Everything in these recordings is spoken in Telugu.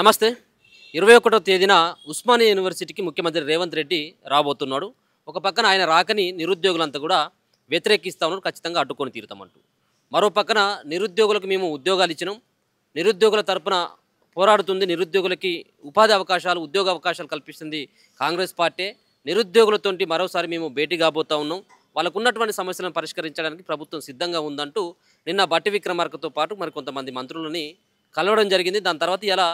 నమస్తే. 21వ తేదీన ఉస్మానియా యూనివర్సిటీకి ముఖ్యమంత్రి రేవంత్ రెడ్డి రాబోతున్నాడు. ఒక పక్కన ఆయన రాకని నిరుద్యోగులంతా కూడా వ్యతిరేకిస్తా ఉన్నారు, ఖచ్చితంగా అడ్డుకొని తీరుతామంటూ. మరో పక్కన నిరుద్యోగులకు మేము ఉద్యోగాలు ఇచ్చినాం, నిరుద్యోగుల తరపున పోరాడుతుంది, నిరుద్యోగులకి ఉపాధి అవకాశాలు, ఉద్యోగ అవకాశాలు కల్పిస్తుంది కాంగ్రెస్ పార్టీ. నిరుద్యోగులతోటి మరోసారి మేము భేటీ కాబోతా ఉన్నాం, వాళ్ళకు ఉన్నటువంటి సమస్యలను పరిష్కరించడానికి ప్రభుత్వం సిద్ధంగా ఉందంటూ నిన్న బట్టి విక్రమార్కతో పాటు మరికొంతమంది మంత్రులని కలవడం జరిగింది. దాని తర్వాత ఇలా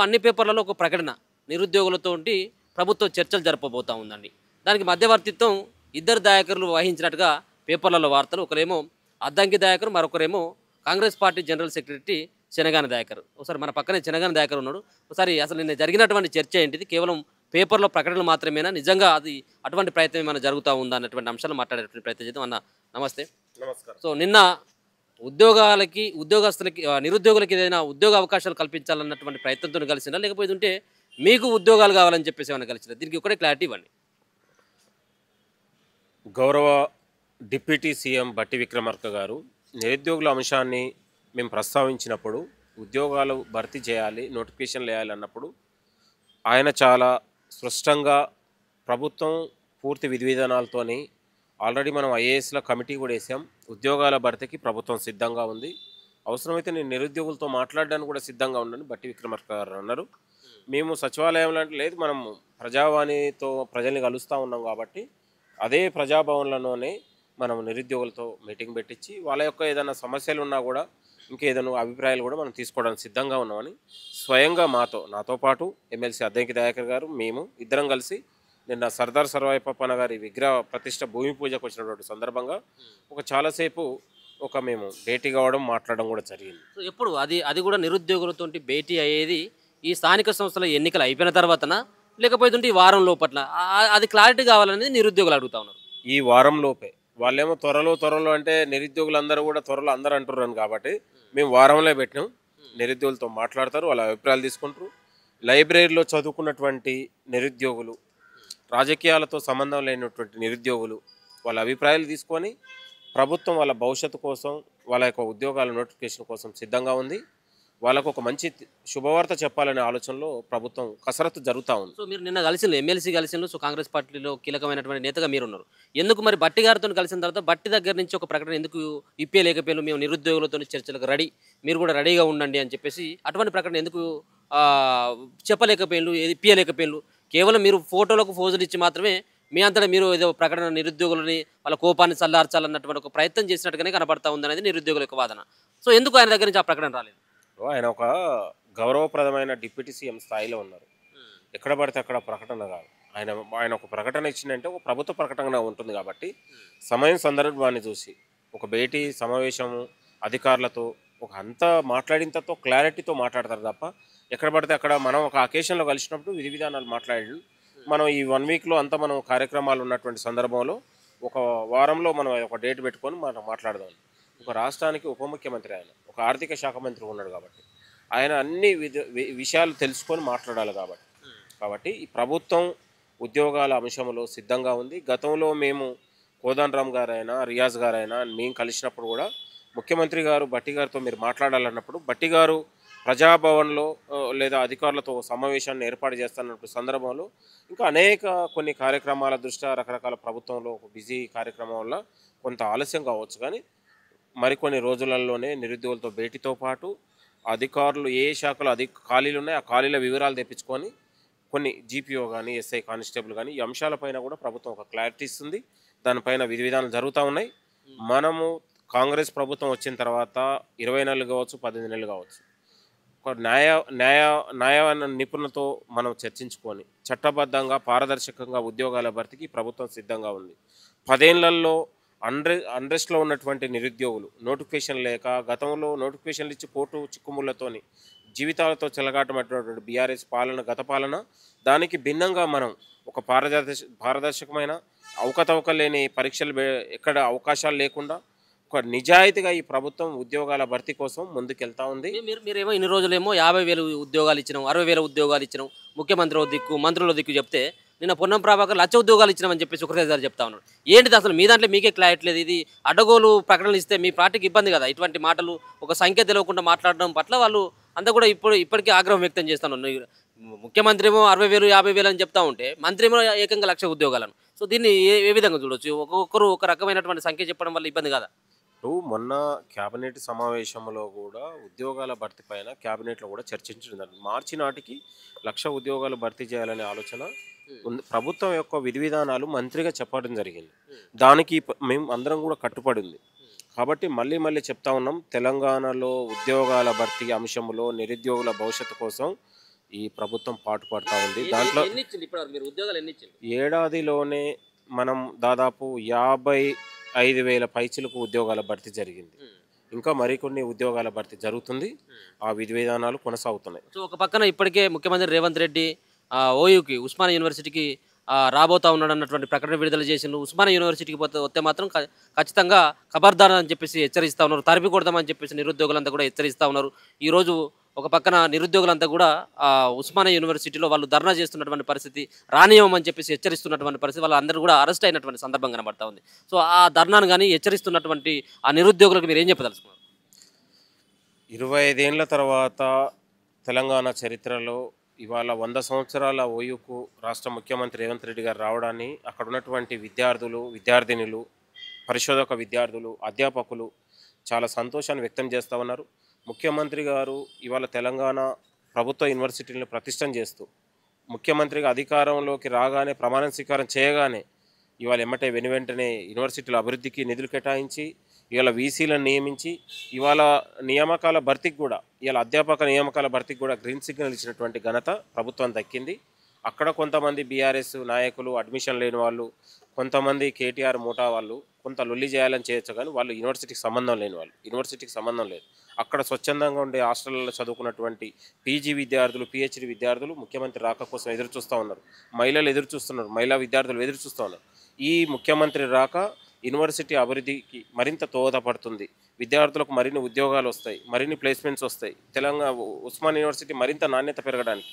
అన్ని పేపర్లలో ఒక ప్రకటన నిరుద్యోగులతోటి ప్రభుత్వం చర్చలు జరపబోతూ ఉందండి. దానికి మధ్యవర్తిత్వం ఇద్దరు దయాకర్లు వహించినట్టుగా పేపర్లలో వార్తలు. ఒకరేమో అద్దంకి దయాకర్, మరొకరేమో Congress party general secretary Chenagana Dayakar. ఒకసారి మన పక్కనే చెనగాన దయాకర్ ఉన్నాడు. ఒకసారి అసలు నిన్న జరిగినటువంటి చర్చ ఏంటిది, కేవలం పేపర్లో ప్రకటనలు మాత్రమేనా, నిజంగా అది అటువంటి ప్రయత్నం ఏమైనా జరుగుతూ ఉందా అన్నటువంటి అంశాలు మాట్లాడేటువంటి ప్రయత్నం చేద్దాం. అన్న నమస్తే. నమస్కారం. సో నిన్న ఉద్యోగస్తులకి నిరుద్యోగులకి ఏదైనా ఉద్యోగ అవకాశాలు కల్పించాలన్నటువంటి ప్రయత్నంతో కలిసినా, లేకపోతే మీకు ఉద్యోగాలు కావాలని చెప్పేసి ఏమైనా కలిసినా, దీనికి ఒకటే క్లారిటీ ఇవ్వండి. గౌరవ డిప్యూటీ సీఎం బట్టి విక్రమార్క గారు నిరుద్యోగుల అంశాన్ని మేము ప్రస్తావించినప్పుడు, ఉద్యోగాలు భర్తీ చేయాలి, నోటిఫికేషన్లు వేయాలన్నప్పుడు ఆయన చాలా స్పష్టంగా ప్రభుత్వం పూర్తి విధి విధానాలతోని ఆల్రెడీ మనం ఐఏఎస్ల కమిటీ కూడా వేసాం, ఉద్యోగాల భర్తీకి ప్రభుత్వం సిద్ధంగా ఉంది, అవసరమైతే నేను నిరుద్యోగులతో మాట్లాడడానికి కూడా సిద్ధంగా ఉన్నాను బట్టి విక్రమార్క గారు అన్నారు. మేము సచివాలయంలో అంటే లేదు, మనం ప్రజావాణితో ప్రజల్ని కలుస్తూ ఉన్నాం కాబట్టి అదే ప్రజాభవన్లలోనే మనం నిరుద్యోగులతో మీటింగ్ పెట్టించి వాళ్ళ యొక్క ఏదైనా సమస్యలు ఉన్నా కూడా ఇంకేదైనా అభిప్రాయాలు కూడా మనం తీసుకోవడానికి సిద్ధంగా ఉన్నామని స్వయంగా నాతో పాటు ఎమ్మెల్సీ అద్దంకి దయాకర్ గారు, మేము ఇద్దరం కలిసి నిన్న సర్దార్ సర్వాయి పప్పన్న గారి విగ్రహ ప్రతిష్ట భూమి పూజకు వచ్చినటువంటి సందర్భంగా చాలాసేపు మేము భేటీ కావడం, మాట్లాడడం కూడా జరిగింది. సో ఎప్పుడు అది కూడా నిరుద్యోగులతో భేటీ అయ్యేది ఈ స్థానిక సంస్థల ఎన్నికలు అయిపోయిన తర్వాతనా, లేకపోతే ఈ వారం లోపట్ల, అది క్లారిటీ కావాలనేది నిరుద్యోగులు అడుగుతా ఉన్నారు. ఈ వారం లోపే. వాళ్ళేమో త్వరలో అంటే నిరుద్యోగులందరూ కూడా త్వరలో అందరూ అంటున్నారు కాబట్టి మేము వారంలో పెట్టినాం. నిరుద్యోగులతో మాట్లాడతారు, వాళ్ళ అభిప్రాయాలు తీసుకుంటారు. లైబ్రరీలో చదువుకున్నటువంటి నిరుద్యోగులు, రాజకీయాలతో సంబంధం లేనటువంటి నిరుద్యోగులు వాళ్ళ అభిప్రాయాలు తీసుకొని ప్రభుత్వం వాళ్ళ భవిష్యత్తు కోసం, వాళ్ళ యొక్క ఉద్యోగాల నోటిఫికేషన్ కోసం సిద్ధంగా ఉంది. వాళ్ళకు ఒక మంచి శుభవార్త చెప్పాలనే ఆలోచనలో ప్రభుత్వం కసరత్తు జరుగుతూ ఉంది. సో మీరు నిన్న కలిసిన ఎమ్మెల్సీ కలిసిన, సో కాంగ్రెస్ పార్టీలో కీలకమైనటువంటి నేతగా మీరు ఉన్నారు. ఎందుకు మరి బట్టి గారితో కలిసిన తర్వాత బట్టి దగ్గర నుంచి ఒక ప్రకటన ఎందుకు ఇప్పలేకపోయారు, మేము నిరుద్యోగులతో చర్చలకు రెడీ, మీరు కూడా రెడీగా ఉండండి అని చెప్పేసి అటువంటి ప్రకటన ఎందుకు చెప్పలేకపోయారు, ఇప్పలేకపోయారు? కేవలం మీరు ఫోటోలకు ఫోజులు ఇచ్చి మాత్రమే మీ అంతటా మీరు ఏదో ప్రకటన నిరుద్యోగులని వాళ్ళ కోపాన్ని చల్లార్చాలన్నటువంటి ఒక ప్రయత్నం చేసినట్టుగానే కనబడతా ఉందనేది నిరుద్యోగుల యొక్క వాదన. సో ఎందుకు ఆయన దగ్గర నుంచి ఆ ప్రకటన రాలేదు? ఆయన ఒక గౌరవప్రదమైన డిప్యూటీ సీఎం స్థాయిలో ఉన్నారు. ఎక్కడ పడితే అక్కడ ప్రకటన కాదు. ఆయన ఒక ప్రకటన ఇచ్చిందంటే ఒక ప్రభుత్వ ప్రకటన ఉంటుంది కాబట్టి సమయం సందర్భాన్ని చూసి ఒక భేటీ సమావేశము అధికారులతో అంతా మాట్లాడినంతతో క్లారిటీతో మాట్లాడతారు తప్ప ఎక్కడ పడితే అక్కడ మనం ఒక అకేషన్లో కలిసినప్పుడు విధి విధానాలు మాట్లాడి మనం ఈ 1 వీక్లో అంతా మనం కార్యక్రమాలు ఉన్నటువంటి సందర్భంలో ఒక వారంలో మనం ఒక డేట్ పెట్టుకొని మనం మాట్లాడదాం. ఒక రాష్ట్రానికి ఉప ముఖ్యమంత్రి ఆయన, ఒక ఆర్థిక శాఖ మంత్రి ఉన్నాడు కాబట్టి ఆయన అన్ని విషయాలు తెలుసుకొని మాట్లాడాలి కాబట్టి ఈ ప్రభుత్వం ఉద్యోగాల అంశంలో సిద్ధంగా ఉంది. గతంలో మేము కోదండరామ్ గారైనా రియాజ్ గారైనా మేము కలిసినప్పుడు కూడా ముఖ్యమంత్రి గారు బట్టి గారితో మీరు మాట్లాడాలన్నప్పుడు బట్టి గారు ప్రజాభవన్లో లేదా అధికారులతో సమావేశాన్ని ఏర్పాటు చేస్తున్నప్పుడు సందర్భంలో ఇంకా కొన్ని కార్యక్రమాల దృష్ట్యా రకరకాల ప్రభుత్వంలో ఒక బిజీ కార్యక్రమం వల్ల కొంత ఆలస్యం కావచ్చు, కానీ మరికొన్ని రోజులలోనే నిరుద్యోగులతో భేటీతో పాటు అధికారులు ఏ శాఖలో ఖాళీలు ఉన్నాయో ఆ ఖాళీల వివరాలు తెప్పించుకొని కొన్ని జీపీఓ కానీ ఎస్ఐ కానిస్టేబుల్ కానీ ఈ అంశాలపైన కూడా ప్రభుత్వం ఒక క్లారిటీ ఇస్తుంది. దానిపైన విధి విధానాలు జరుగుతూ ఉన్నాయి. మనము కాంగ్రెస్ ప్రభుత్వం వచ్చిన తర్వాత 20 నెలలు కావచ్చు, 18 నెలలు కావచ్చు, ఒక న్యాయ నిపుణులతో మనం చర్చించుకొని చట్టబద్ధంగా పారదర్శకంగా ఉద్యోగాల భర్తీకి ప్రభుత్వం సిద్ధంగా ఉంది. 10 ఏళ్లలో అన్రెస్ట్లో ఉన్నటువంటి నిరుద్యోగులు నోటిఫికేషన్ లేక గతంలో నోటిఫికేషన్లు ఇచ్చి కోర్టు చిక్కుముళ్లతోని జీవితాలతో చెలగాటమైనటువంటి బీఆర్ఎస్ పాలన, గత పాలన, దానికి భిన్నంగా మనం ఒక పారదర్శకమైన అవకతవకలు లేని పరీక్షలు ఎక్కడ అవకాశాలు లేకుండా ఒక నిజాయితీగా ఈ ప్రభుత్వం ఉద్యోగాల భర్తీ కోసం ముందుకెళ్తా ఉంది. మీరేమో ఇన్ని రోజులేమో 50,000 ఉద్యోగాలు ఇచ్చినాం, 60,000 ఉద్యోగాలు ఇచ్చినాం, ముఖ్యమంత్రి దిక్కు మంత్రుల దిక్కు చెప్తే నిన్న పొన్నం ప్రభాకర్ 1,00,000 ఉద్యోగాలు ఇచ్చినామని చెప్పేసి ఒకసారి చెప్తా ఉన్నాడు. ఏంటిది అసలు మీ దాంట్లో మీకే క్లారిటీ లేదు? ఇది అడ్డగోలు ప్రకటనలు ఇస్తే మీ పార్టీకి ఇబ్బంది కదా. ఇటువంటి మాటలు ఒక సంఖ్య తెలియకుండా మాట్లాడడం పట్ల వాళ్ళు అంతా కూడా ఇప్పటికీ ఆగ్రహం వ్యక్తం చేస్తాను. ముఖ్యమంత్రి ఏమో 60,000 50,000 అని చెప్తా ఉంటే మంత్రి ఏమో ఏకంగా 1,00,000 ఉద్యోగాలను. సో దీన్ని ఏ విధంగా చూడొచ్చు? ఒక్కొక్కరు ఒక రకమైనటువంటి సంఖ్య చెప్పడం వల్ల ఇబ్బంది కాదా? ఇప్పుడు మొన్న క్యాబినెట్ సమావేశంలో కూడా ఉద్యోగాల భర్తీ పైన క్యాబినెట్లో కూడా చర్చించడం మార్చి నాటికి 1,00,000 ఉద్యోగాలు భర్తీ చేయాలనే ఆలోచన ఉంది. ప్రభుత్వం యొక్క విధి విధానాలు మంత్రిగా చెప్పడం జరిగింది. దానికి మేము అందరం కూడా కట్టుబడి ఉంది. కాబట్టి మళ్ళీ మళ్ళీ చెప్తా ఉన్నాం, తెలంగాణలో ఉద్యోగాల భర్తీ అంశంలో నిరుద్యోగుల భవిష్యత్తు కోసం ఈ ప్రభుత్వం పాటుపడతా ఉంది. దాంట్లో ఏడాదిలోనే మనం దాదాపు 55,000 పైచిలకు ఉద్యోగాల భర్తీ జరిగింది. ఇంకా మరికొన్ని ఉద్యోగాల భర్తీ జరుగుతుంది. ఆ విధి విధానాలు కొనసాగుతున్నాయి. సో ఒక పక్కన ఇప్పటికే ముఖ్యమంత్రి రేవంత్ రెడ్డి ఓయూకి ఉస్మానియా యూనివర్సిటీకి రాబోతా ఉన్నాడు అన్నటువంటి ప్రకటన విడుదల చేసిండు. ఉస్మానియా యూనివర్సిటీకి వస్తే మాత్రం ఖచ్చితంగా ఖబర్దార్ అని చెప్పేసి హెచ్చరిస్తూ ఉన్నారు. తరిమి కొడదామని చెప్పేసి నిరుద్యోగులంతా కూడా హెచ్చరిస్తూ ఉన్నారు. ఈరోజు ఒక పక్కన నిరుద్యోగులంతా కూడా ఉస్మానియా యూనివర్సిటీలో వాళ్ళు ధర్నా చేస్తున్నటువంటి పరిస్థితి, రానియమని చెప్పేసి హెచ్చరిస్తున్నటువంటి పరిస్థితి, వాళ్ళందరూ కూడా అరెస్ట్ అయినటువంటి సందర్భం కనబడతా ఉంది. సో ఆ ధర్నాను కానీ హెచ్చరిస్తున్నటువంటి ఆ నిరుద్యోగులకు మీరు ఏం చెప్పదలుచుకున్నారు? 25 ఏళ్ల తర్వాత తెలంగాణ చరిత్రలో ఇవాళ 100 సంవత్సరాల ఓయూకు రాష్ట్ర ముఖ్యమంత్రి రేవంత్ రెడ్డి గారు రావడాన్ని అక్కడ ఉన్నటువంటి విద్యార్థులు, విద్యార్థినులు, పరిశోధక విద్యార్థులు, అధ్యాపకులు చాలా సంతోషాన్ని వ్యక్తం చేస్తూ ఉన్నారు. ముఖ్యమంత్రి గారు ఇవాళ తెలంగాణ ప్రభుత్వ యూనివర్సిటీలను ప్రతిష్టం చేస్తూ ముఖ్యమంత్రిగా అధికారంలోకి రాగానే ప్రమాణ స్వీకారం చేయగానే ఇవాళ ఎమ్మటే వెనువెంటనే యూనివర్సిటీల అభివృద్ధికి నిధులు కేటాయించి ఇవాళ వీసీలను నియమించి ఇవాళ నియామకాల భర్తీకి కూడా ఇవాళ అధ్యాపక నియామకాల భర్తీకి కూడా గ్రీన్ సిగ్నల్ ఇచ్చినటువంటి ఘనత ప్రభుత్వం దక్కింది. అక్కడ కొంతమంది బీఆర్ఎస్ నాయకులు, అడ్మిషన్ లేని వాళ్ళు, కొంతమంది కేటీఆర్ మూటా వాళ్ళు కొంత లొల్లి చేయాలని చేయొచ్చు, కానీ వాళ్ళు యూనివర్సిటీకి సంబంధం లేని వాళ్ళు, యూనివర్సిటీకి సంబంధం లేదు. అక్కడ స్వచ్ఛందంగా ఉండే హాస్టల్లో చదువుకున్నటువంటి పీజీ విద్యార్థులు, పిహెచ్డి విద్యార్థులు ముఖ్యమంత్రి రాక కోసం ఎదురు చూస్తూ ఉన్నారు. మహిళలు ఎదురు చూస్తున్నారు, మహిళా విద్యార్థులు ఎదురు చూస్తూ ఉన్నారు. ఈ ముఖ్యమంత్రి రాక యూనివర్సిటీ అభివృద్ధికి మరింత దోహదపడుతుంది. విద్యార్థులకు మరిన్ని ఉద్యోగాలు వస్తాయి, మరిన్ని ప్లేస్మెంట్స్ వస్తాయి. ఉస్మాన్ యూనివర్సిటీ మరింత నాణ్యత పెరగడానికి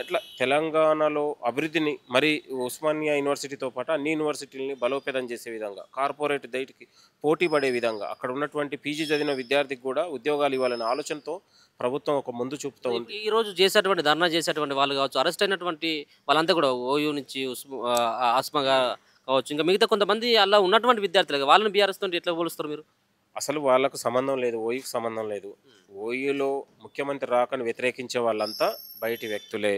ఎట్లా తెలంగాణలో అభివృద్ధిని మరి ఉస్మానియా యూనివర్సిటీతో పాటు అన్ని యూనివర్సిటీలని బలోపేతం చేసే విధంగా, కార్పొరేట్ దైటికి పోటీ పడే విధంగా అక్కడ ఉన్నటువంటి పీజీ చదివిన విద్యార్థికి కూడా ఉద్యోగాలు ఇవ్వాలనే ఆలోచనతో ప్రభుత్వం ఒక ముందు చూపుతూ ఉంది. ఈరోజు చేసేటువంటి ధర్నా చేసేటువంటి వాళ్ళు కావచ్చు, అరెస్ట్ అయినటువంటి వాళ్ళంతా కూడా ఓయూ నుంచి ఆస్మాగా కావచ్చు, ఇంకా మిగతా కొంతమంది అలా ఉన్నటువంటి విద్యార్థులు, వాళ్ళని బీఆర్ఎస్ తోటి ఎట్లా పోలుస్తారు మీరు? అసలు వాళ్ళకు సంబంధం లేదు, ఓయూకి సంబంధం లేదు. ఓయూలో ముఖ్యమంత్రి రాకను వ్యతిరేకించే వాళ్ళంతా బయటి వ్యక్తులే.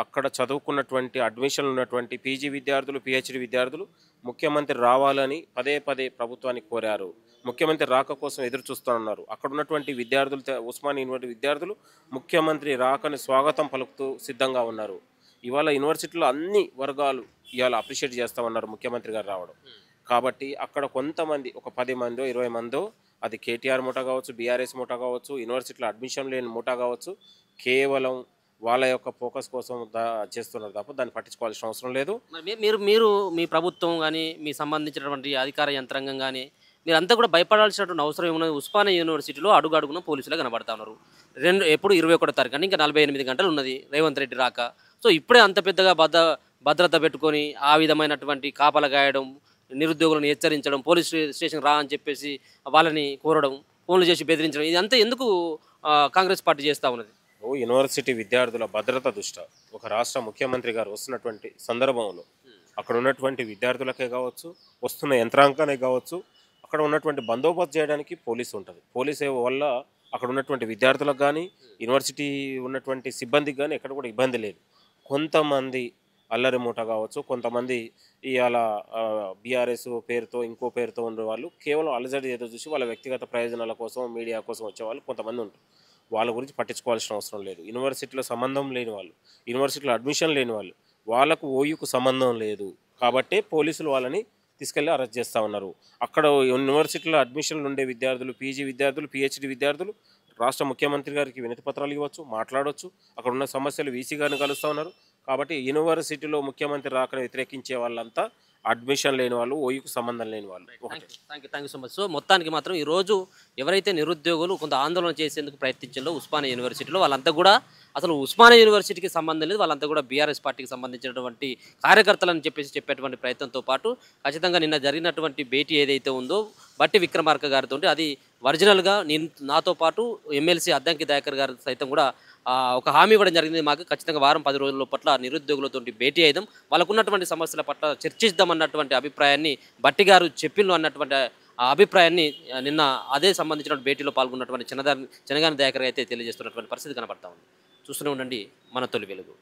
అక్కడ చదువుకున్నటువంటి అడ్మిషన్లు ఉన్నటువంటి పీజీ విద్యార్థులు, పిహెచ్డి విద్యార్థులు ముఖ్యమంత్రి రావాలని పదే పదే ప్రభుత్వానికి కోరారు. ముఖ్యమంత్రి రాక కోసం ఎదురు చూస్తున్నారు. అక్కడ ఉన్నటువంటి విద్యార్థులు, ఉస్మానియా యూనివర్సిటీ విద్యార్థులు ముఖ్యమంత్రి రాకని స్వాగతం పలుకుతూ సిద్ధంగా ఉన్నారు. ఇవాళ యూనివర్సిటీలో అన్ని వర్గాలు ఇవాళ అప్రిషియేట్ చేస్తూ ఉన్నారు ముఖ్యమంత్రి గారు రావడం. కాబట్టి అక్కడ కొంతమంది ఒక 10 మందో 20 మందో, అది కేటీఆర్ మూట కావచ్చు, బీఆర్ఎస్ మూట కావచ్చు, యూనివర్సిటీలో అడ్మిషన్ లేని మూట కావచ్చు, కేవలం వాళ్ళ యొక్క ఫోకస్ కోసం చేస్తున్నారు తప్ప దాన్ని పట్టించుకోవాల్సిన అవసరం లేదు. మీరు మీ ప్రభుత్వం కానీ, మీ సంబంధించినటువంటి అధికార యంత్రాంగం కానీ మీరంతా కూడా భయపడాల్సినటువంటి అవసరం ఏమున్నది? ఉస్మానియా యూనివర్సిటీలో అడుగడుగున పోలీసులు కనబడతా ఉన్నారు. ఎప్పుడు 21 తారీఖు అంటే ఇంకా 48 గంటలు ఉన్నది రేవంత్ రెడ్డి రాక. సో ఇప్పుడే అంత పెద్దగా భద్రత పెట్టుకొని ఆ విధమైనటువంటి కాపలా గాయడం, నిరుద్యోగులను హెచ్చరించడం, పోలీస్ స్టేషన్ రా అని చెప్పేసి వాళ్ళని కోరడం, ఫోన్లు చేసి బెదిరించడం, ఇదంతా ఎందుకు కాంగ్రెస్ పార్టీ చేస్తూ ఉన్నది? యూనివర్సిటీ విద్యార్థుల భద్రత దృష్ట్యా ఒక రాష్ట్ర ముఖ్యమంత్రి గారు వస్తున్నటువంటి సందర్భంలో అక్కడ ఉన్నటువంటి విద్యార్థులకే కావచ్చు, వస్తున్న యంత్రాంగానే కావచ్చు, అక్కడ ఉన్నటువంటి బందోబస్తు చేయడానికి పోలీసు ఉంటుంది. పోలీసు వల్ల అక్కడ ఉన్నటువంటి విద్యార్థులకు కానీ, యూనివర్సిటీ ఉన్నటువంటి సిబ్బందికి కానీ ఎక్కడ కూడా ఇబ్బంది లేదు. కొంతమంది అల్లరి మూట కావచ్చు, కొంతమంది ఇవాళ బీఆర్ఎస్ పేరుతో ఇంకో పేరుతో ఉండే వాళ్ళు కేవలం అలజడి ఏదో చూసి వాళ్ళ వ్యక్తిగత ప్రయోజనాల కోసం, మీడియా కోసం వచ్చేవాళ్ళు కొంతమంది ఉంటారు. వాళ్ళ గురించి పట్టించుకోవాల్సిన అవసరం లేదు. యూనివర్సిటీలో సంబంధం లేని వాళ్ళు, యూనివర్సిటీలో అడ్మిషన్ లేని వాళ్ళు, వాళ్ళకు ఓయూకు సంబంధం లేదు కాబట్టే పోలీసులు వాళ్ళని తీసుకెళ్ళి అరెస్ట్ చేస్తూ ఉన్నారు. అక్కడ యూనివర్సిటీలో అడ్మిషన్లు ఉండే విద్యార్థులు, పీజీ విద్యార్థులు, పిహెచ్డి విద్యార్థులు రాష్ట్ర ముఖ్యమంత్రి గారికి వినతి పత్రాలు ఇవ్వచ్చు, మాట్లాడవచ్చు. అక్కడ ఉన్న సమస్యలు వీసీ గారిని కలుస్తూ ఉన్నారు. కాబట్టి యూనివర్సిటీలో ముఖ్యమంత్రి రాకను వ్యతిరేకించే వాళ్ళంతా అడ్మిషన్ లేని వాళ్ళు, ఓయూకు సంబంధం లేని వాళ్ళు. Thank you so much. So మొత్తానికి మాత్రం ఈరోజు ఎవరైతే నిరుద్యోగులు కొంత ఆందోళన చేసేందుకు ప్రయత్నించారో ఉస్మానియా యూనివర్సిటీలో, వాళ్ళంతా కూడా అసలు ఉస్మానియా యూనివర్సిటీకి సంబంధం లేదు, వాళ్ళంతా కూడా బీఆర్ఎస్ పార్టీకి సంబంధించినటువంటి కార్యకర్తలని చెప్పేటువంటి ప్రయత్నంతో పాటు ఖచ్చితంగా నిన్న జరిగినటువంటి భేటీ ఏదైతే ఉందో బట్టి విక్రమార్క గారితో, అది ఒరిజినల్గా నేను నాతో పాటు ఎమ్మెల్సీ అద్దంకి దయాకర్ గారు సైతం కూడా ఒక హామీ ఇవ్వడం జరిగింది. మాకు ఖచ్చితంగా వారం 10 రోజుల పట్ల నిరుద్యోగులతో భేటీ అయిదాం, వాళ్ళకు ఉన్నటువంటి సమస్యల పట్ల చర్చిద్దాం అన్నటువంటి అభిప్రాయాన్ని బట్టి గారు చెప్పిండ్రు అన్నటువంటి ఆ అభిప్రాయాన్ని నిన్న అదే సంబంధించిన భేటీలో పాల్గొన్నటువంటి చెనగాని దయాకర్ అయితే తెలియజేస్తున్నటువంటి పరిస్థితి కనబడతా ఉంది. చూస్తూనే ఉండండి మన తొలి వెలుగు.